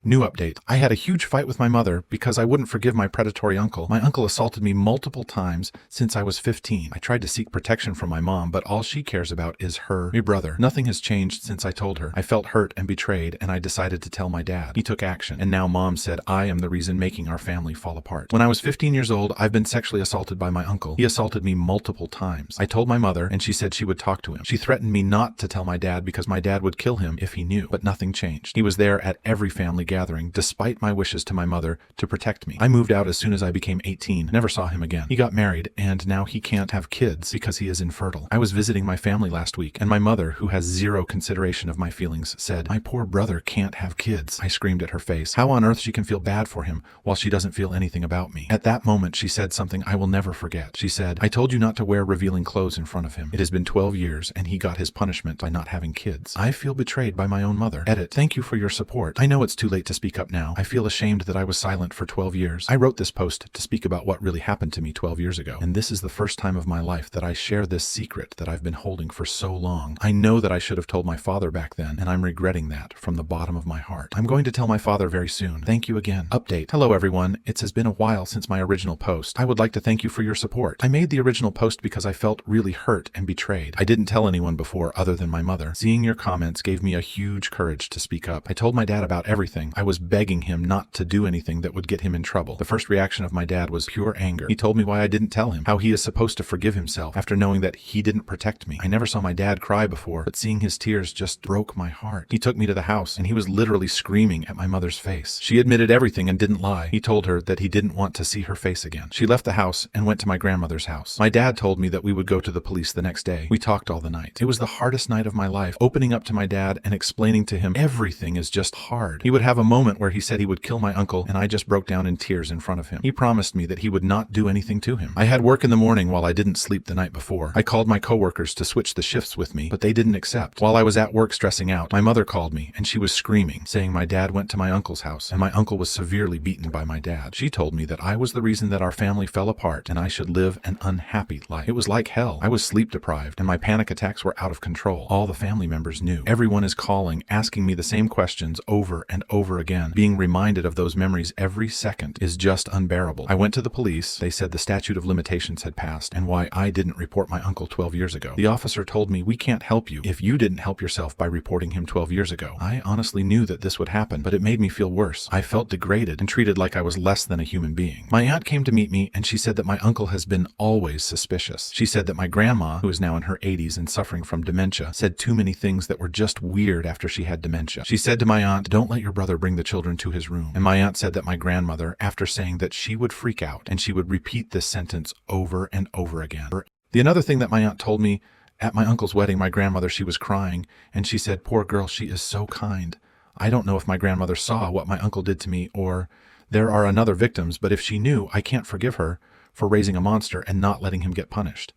New update. I had a huge fight with my mother because I wouldn't forgive my predatory uncle. My uncle assaulted me multiple times since I was 15. I tried to seek protection from my mom, but all she cares about is me brother. Nothing has changed since I told her. I felt hurt and betrayed, and I decided to tell my dad. He took action, and now mom said I am the reason making our family fall apart. When I was 15 years old, I've been sexually assaulted by my uncle. He assaulted me multiple times. I told my mother, and she said she would talk to him. She threatened me not to tell my dad because my dad would kill him if he knew, but nothing changed. He was there at every family gathering, despite my wishes to my mother to protect me. I moved out as soon as I became 18, never saw him again. He got married, and now he can't have kids because he is infertile. I was visiting my family last week, and my mother, who has zero consideration of my feelings, said, "My poor brother can't have kids." I screamed at her face. How on earth she can feel bad for him while she doesn't feel anything about me? At that moment, she said something I will never forget. She said, "I told you not to wear revealing clothes in front of him. It has been 12 years, and he got his punishment by not having kids." I feel betrayed by my own mother. Edit. Thank you for your support. I know it's too late to speak up now. I feel ashamed that I was silent for 12 years. I wrote this post to speak about what really happened to me 12 years ago, and this is the first time of my life that I share this secret that I've been holding for so long. I know that I should have told my father back then, and I'm regretting that from the bottom of my heart. I'm going to tell my father very soon. Thank you again. Update. Hello everyone. It has been a while since my original post. I would like to thank you for your support. I made the original post because I felt really hurt and betrayed. I didn't tell anyone before other than my mother. Seeing your comments gave me a huge courage to speak up. I told my dad about everything. I was begging him not to do anything that would get him in trouble. The first reaction of my dad was pure anger. He told me why I didn't tell him, how he is supposed to forgive himself after knowing that he didn't protect me. I never saw my dad cry before, but seeing his tears just broke my heart. He took me to the house, and he was literally screaming at my mother's face. She admitted everything and didn't lie. He told her that he didn't want to see her face again. She left the house and went to my grandmother's house. My dad told me that we would go to the police the next day. We talked all the night. It was the hardest night of my life. Opening up to my dad and explaining to him everything is just hard. He would have a moment where he said he would kill my uncle, and I just broke down in tears in front of him. He promised me that he would not do anything to him. I had work in the morning while I didn't sleep the night before. I called my coworkers to switch the shifts with me, but they didn't accept. While I was at work stressing out, my mother called me, and she was screaming, saying my dad went to my uncle's house, and my uncle was severely beaten by my dad. She told me that I was the reason that our family fell apart, and I should live an unhappy life. It was like hell. I was sleep deprived, and my panic attacks were out of control. All the family members knew. Everyone is calling, asking me the same questions over and over again. Being reminded of those memories every second is just unbearable. I went to the police. They said the statute of limitations had passed and why I didn't report my uncle 12 years ago. The officer told me, "We can't help you if you didn't help yourself by reporting him 12 years ago." I honestly knew that this would happen, but it made me feel worse. I felt degraded and treated like I was less than a human being. My aunt came to meet me, and she said that my uncle has been always suspicious. She said that my grandma, who is now in her 80s and suffering from dementia, said too many things that were just weird after she had dementia. She said to my aunt, "Don't let your brother bring the children to his room." And my aunt said that my grandmother, after saying that she would freak out, and she would repeat this sentence over and over again. The another thing that my aunt told me, at my uncle's wedding, my grandmother, she was crying, and she said, "Poor girl, she is so kind." I don't know if my grandmother saw what my uncle did to me, or there are another victims, but if she knew, I can't forgive her for raising a monster and not letting him get punished.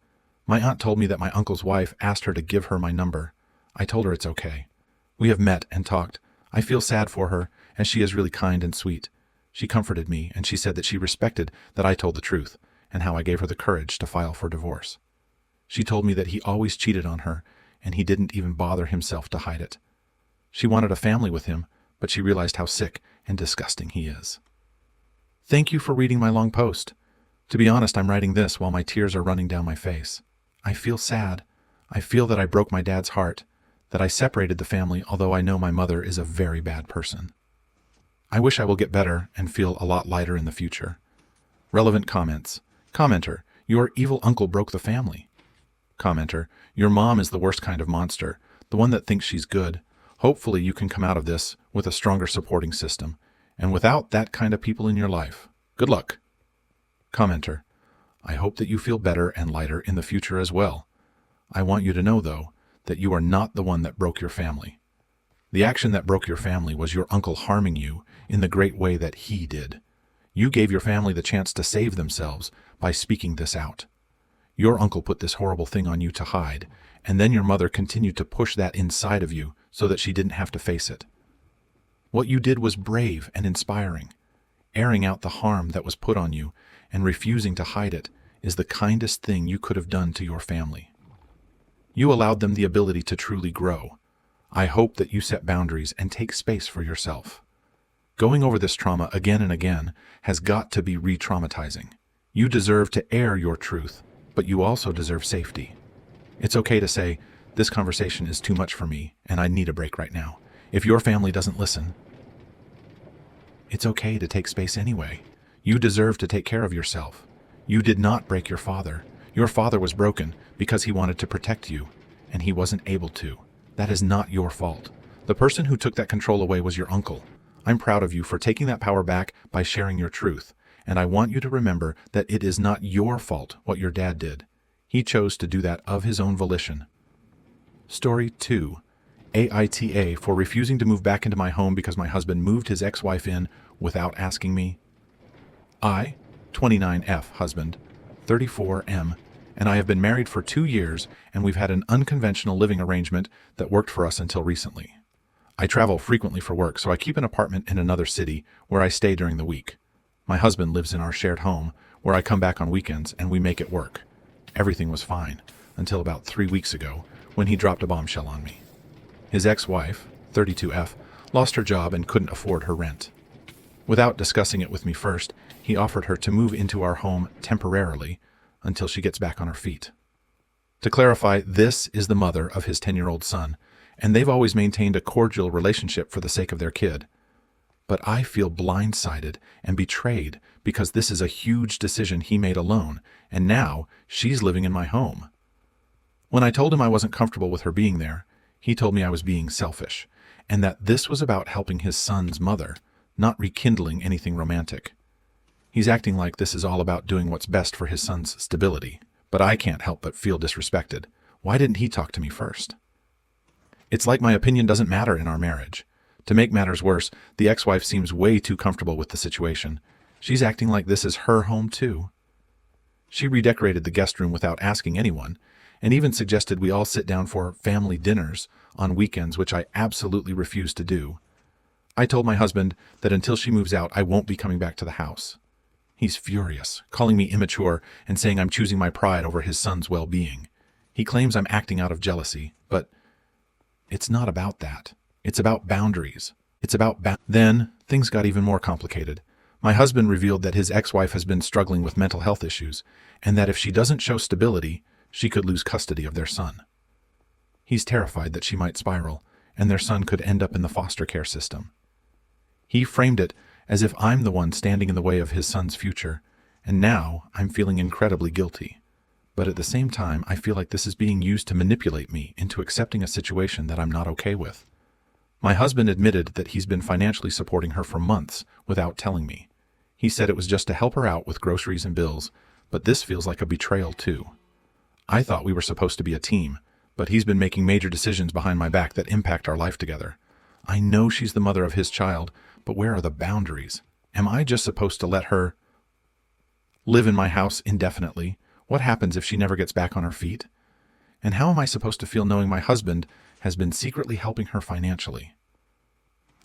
My aunt told me that my uncle's wife asked her to give her my number. I told her it's okay. We have met and talked. I feel sad for her, as she is really kind and sweet. She comforted me, and she said that she respected that I told the truth, and how I gave her the courage to file for divorce. She told me that he always cheated on her, and he didn't even bother himself to hide it. She wanted a family with him, but she realized how sick and disgusting he is. Thank you for reading my long post. To be honest, I'm writing this while my tears are running down my face. I feel sad. I feel that I broke my dad's heart, that I separated the family, although I know my mother is a very bad person. I wish I will get better and feel a lot lighter in the future. Relevant comments. Commenter, your evil uncle broke the family. Commenter, your mom is the worst kind of monster, the one that thinks she's good. Hopefully you can come out of this with a stronger supporting system, and without that kind of people in your life. Good luck. Commenter, I hope that you feel better and lighter in the future as well. I want you to know, though, that you are not the one that broke your family. The action that broke your family was your uncle harming you in the great way that he did. You gave your family the chance to save themselves by speaking this out. Your uncle put this horrible thing on you to hide, and then your mother continued to push that inside of you so that she didn't have to face it. What you did was brave and inspiring. Airing out the harm that was put on you and refusing to hide it is the kindest thing you could have done to your family. You allowed them the ability to truly grow. I hope that you set boundaries and take space for yourself. Going over this trauma again and again has got to be re-traumatizing. You deserve to air your truth, but you also deserve safety. It's okay to say, this conversation is too much for me and I need a break right now. If your family doesn't listen, it's okay to take space anyway. You deserve to take care of yourself. You did not break your father. Your father was broken because he wanted to protect you, and he wasn't able to. That is not your fault. The person who took that control away was your uncle. I'm proud of you for taking that power back by sharing your truth, and I want you to remember that it is not your fault what your dad did. He chose to do that of his own volition. Story 2. AITA for refusing to move back into my home because my husband moved his ex-wife in without asking me. I, 29F husband, 34M, and I have been married for 2 years, and we've had an unconventional living arrangement that worked for us until recently. I travel frequently for work, so I keep an apartment in another city where I stay during the week. My husband lives in our shared home, where I come back on weekends and we make it work. Everything was fine, until about 3 weeks ago, when he dropped a bombshell on me. His ex-wife, 32F, lost her job and couldn't afford her rent. Without discussing it with me first, he offered her to move into our home temporarily until she gets back on her feet. To clarify, this is the mother of his 10-year-old son, and they've always maintained a cordial relationship for the sake of their kid. But I feel blindsided and betrayed because this is a huge decision he made alone, and now she's living in my home. When I told him I wasn't comfortable with her being there, he told me I was being selfish, and that this was about helping his son's mother, not rekindling anything romantic. He's acting like this is all about doing what's best for his son's stability, but I can't help but feel disrespected. Why didn't he talk to me first? It's like my opinion doesn't matter in our marriage. To make matters worse, the ex-wife seems way too comfortable with the situation. She's acting like this is her home too. She redecorated the guest room without asking anyone, and even suggested we all sit down for family dinners on weekends, which I absolutely refuse to do. I told my husband that until she moves out, I won't be coming back to the house. He's furious, calling me immature and saying I'm choosing my pride over his son's well-being. He claims I'm acting out of jealousy, but it's not about that. It's about boundaries. Then things got even more complicated. My husband revealed that his ex-wife has been struggling with mental health issues, and that if she doesn't show stability, she could lose custody of their son. He's terrified that she might spiral, and their son could end up in the foster care system. He framed it as if I'm the one standing in the way of his son's future, and now I'm feeling incredibly guilty. But at the same time, I feel like this is being used to manipulate me into accepting a situation that I'm not okay with. My husband admitted that he's been financially supporting her for months without telling me. He said it was just to help her out with groceries and bills, but this feels like a betrayal too. I thought we were supposed to be a team, but he's been making major decisions behind my back that impact our life together. I know she's the mother of his child, but where are the boundaries? Am I just supposed to let her live in my house indefinitely? What happens if she never gets back on her feet? And how am I supposed to feel knowing my husband has been secretly helping her financially?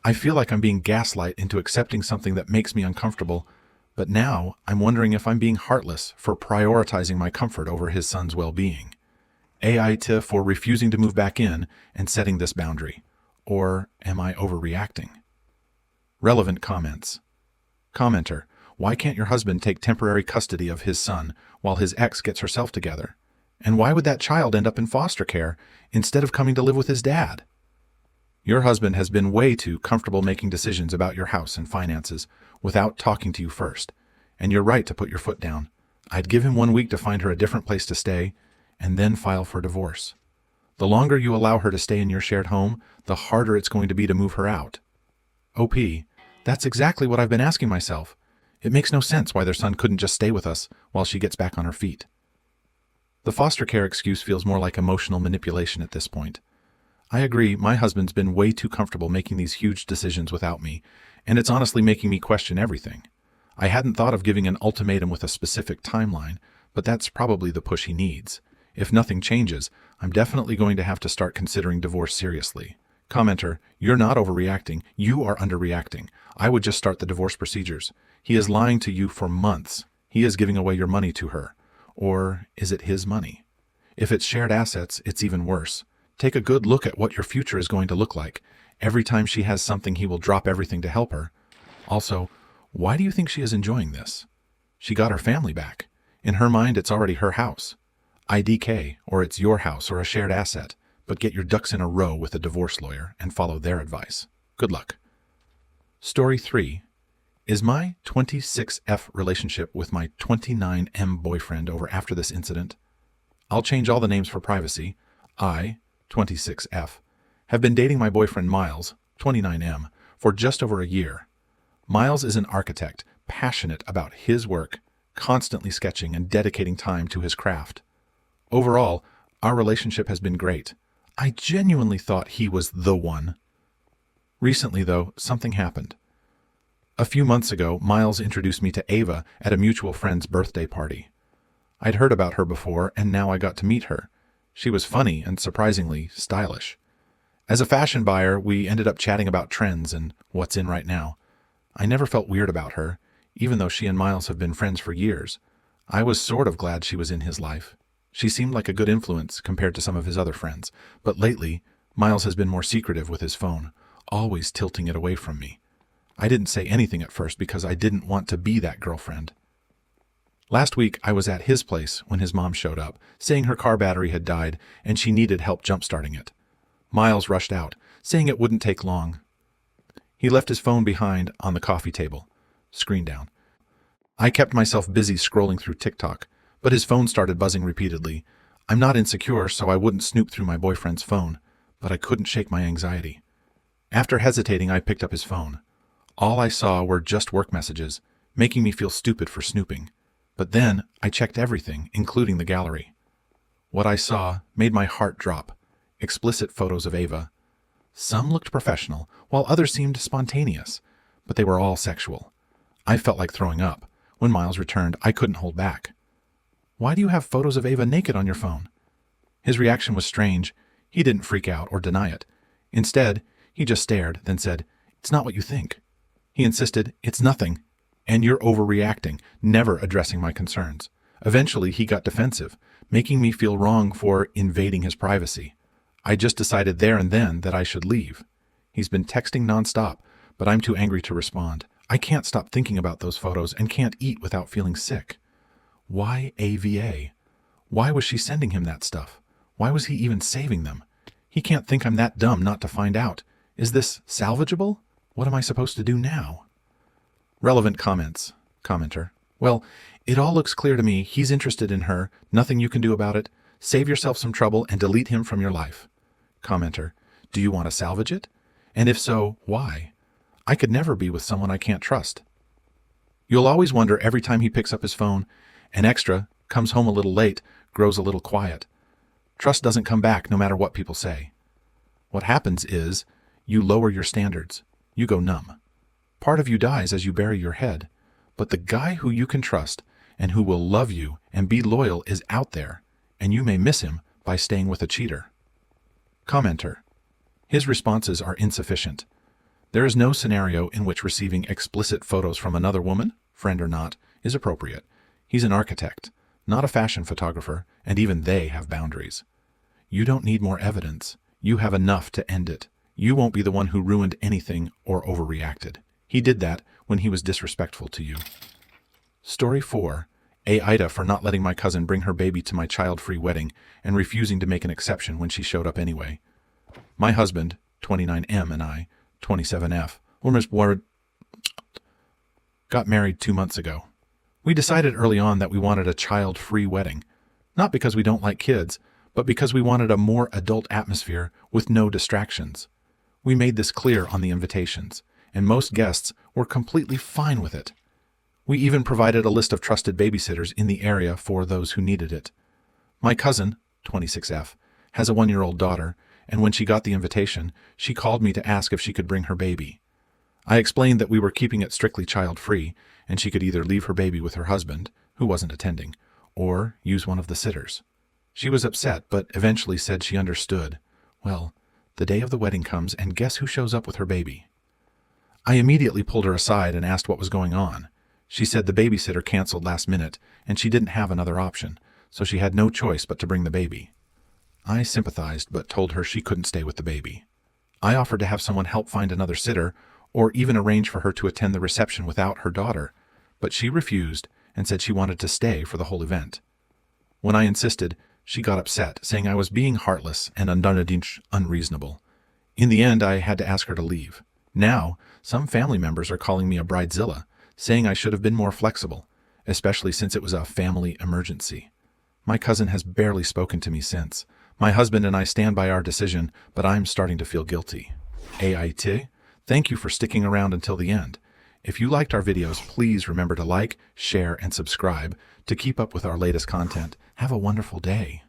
I feel like I'm being gaslight into accepting something that makes me uncomfortable, but now I'm wondering if I'm being heartless for prioritizing my comfort over his son's well-being. AITA for refusing to move back in and setting this boundary. Or am I overreacting? Relevant comments. Commenter, why can't your husband take temporary custody of his son while his ex gets herself together? And why would that child end up in foster care instead of coming to live with his dad? Your husband has been way too comfortable making decisions about your house and finances without talking to you first, and you're right to put your foot down. I'd give him 1 week to find her a different place to stay, and then file for divorce. The longer you allow her to stay in your shared home, the harder it's going to be to move her out. OP, that's exactly what I've been asking myself. It makes no sense why their son couldn't just stay with us while she gets back on her feet. The foster care excuse feels more like emotional manipulation at this point. I agree, my husband's been way too comfortable making these huge decisions without me, and it's honestly making me question everything. I hadn't thought of giving an ultimatum with a specific timeline, but that's probably the push he needs. If nothing changes, I'm definitely going to have to start considering divorce seriously. Commenter, you're not overreacting, you are underreacting. I would just start the divorce procedures. He is lying to you for months. He is giving away your money to her. Or is it his money? If it's shared assets, it's even worse. Take a good look at what your future is going to look like. Every time she has something, he will drop everything to help her. Also, why do you think she is enjoying this? She got her family back. In her mind, it's already her house. IDK, or it's your house or a shared asset, but get your ducks in a row with a divorce lawyer and follow their advice. Good luck. Story 3. Is my 26F relationship with my 29M boyfriend over after this incident? I'll change all the names for privacy. I, 26F, have been dating my boyfriend Miles, 29M, for just over a year. Miles is an architect, passionate about his work, constantly sketching and dedicating time to his craft. Overall, our relationship has been great. I genuinely thought he was the one. Recently, though, something happened. A few months ago, Miles introduced me to Ava at a mutual friend's birthday party. I'd heard about her before, and now I got to meet her. She was funny and surprisingly stylish. As a fashion buyer, we ended up chatting about trends and what's in right now. I never felt weird about her, even though she and Miles have been friends for years. I was sort of glad she was in his life. She seemed like a good influence compared to some of his other friends, but lately, Miles has been more secretive with his phone, always tilting it away from me. I didn't say anything at first because I didn't want to be that girlfriend. Last week, I was at his place when his mom showed up, saying her car battery had died and she needed help jump-starting it. Miles rushed out, saying it wouldn't take long. He left his phone behind on the coffee table, screen down. I kept myself busy scrolling through TikTok, but his phone started buzzing repeatedly. I'm not insecure, so I wouldn't snoop through my boyfriend's phone, but I couldn't shake my anxiety. After hesitating, I picked up his phone. All I saw were just work messages, making me feel stupid for snooping. But then I checked everything, including the gallery. What I saw made my heart drop. Explicit photos of Ava. Some looked professional, while others seemed spontaneous, but they were all sexual. I felt like throwing up. When Miles returned, I couldn't hold back. Why do you have photos of Ava naked on your phone? His reaction was strange. He didn't freak out or deny it. Instead, he just stared, then said, "It's not what you think." He insisted, "It's nothing, and you're overreacting," never addressing my concerns. Eventually, he got defensive, making me feel wrong for invading his privacy. I just decided there and then that I should leave. He's been texting nonstop, but I'm too angry to respond. I can't stop thinking about those photos and can't eat without feeling sick. Why AVA? Why was she sending him that stuff? Why was he even saving them? He can't think I'm that dumb not to find out. Is this salvageable? What am I supposed to do now? Relevant comments. Commenter. Well, it all looks clear to me. He's interested in her. Nothing you can do about it. Save yourself some trouble and delete him from your life. Commenter. Do you want to salvage it? And if so, why? I could never be with someone I can't trust. You'll always wonder every time he picks up his phone. An extra, comes home a little late, grows a little quiet. Trust doesn't come back no matter what people say. What happens is, you lower your standards. You go numb. Part of you dies as you bury your head. But the guy who you can trust and who will love you and be loyal is out there, and you may miss him by staying with a cheater. Commenter. His responses are insufficient. There is no scenario in which receiving explicit photos from another woman, friend or not, is appropriate. He's an architect, not a fashion photographer, and even they have boundaries. You don't need more evidence. You have enough to end it. You won't be the one who ruined anything or overreacted. He did that when he was disrespectful to you. Story 4. Ida for not letting my cousin bring her baby to my child-free wedding and refusing to make an exception when she showed up anyway. My husband, 29M, and I, 27F, got married 2 months ago. We decided early on that we wanted a child-free wedding, not because we don't like kids, but because we wanted a more adult atmosphere with no distractions. We made this clear on the invitations, and most guests were completely fine with it. We even provided a list of trusted babysitters in the area for those who needed it. My cousin, 26F, has a 1-year-old daughter, and when she got the invitation, she called me to ask if she could bring her baby. I explained that we were keeping it strictly child-free, and she could either leave her baby with her husband, who wasn't attending, or use one of the sitters. She was upset, but eventually said she understood. Well, the day of the wedding comes, and guess who shows up with her baby? I immediately pulled her aside and asked what was going on. She said the babysitter canceled last minute, and she didn't have another option, so she had no choice but to bring the baby. I sympathized, but told her she couldn't stay with the baby. I offered to have someone help find another sitter, or even arrange for her to attend the reception without her daughter, but she refused and said she wanted to stay for the whole event. When I insisted, she got upset, saying I was being heartless and unreasonable. In the end, I had to ask her to leave. Now, some family members are calling me a bridezilla, saying I should have been more flexible, especially since it was a family emergency. My cousin has barely spoken to me since. My husband and I stand by our decision, but I'm starting to feel guilty. AIT, thank you for sticking around until the end. If you liked our videos, please remember to like, share, and subscribe to keep up with our latest content. Have a wonderful day.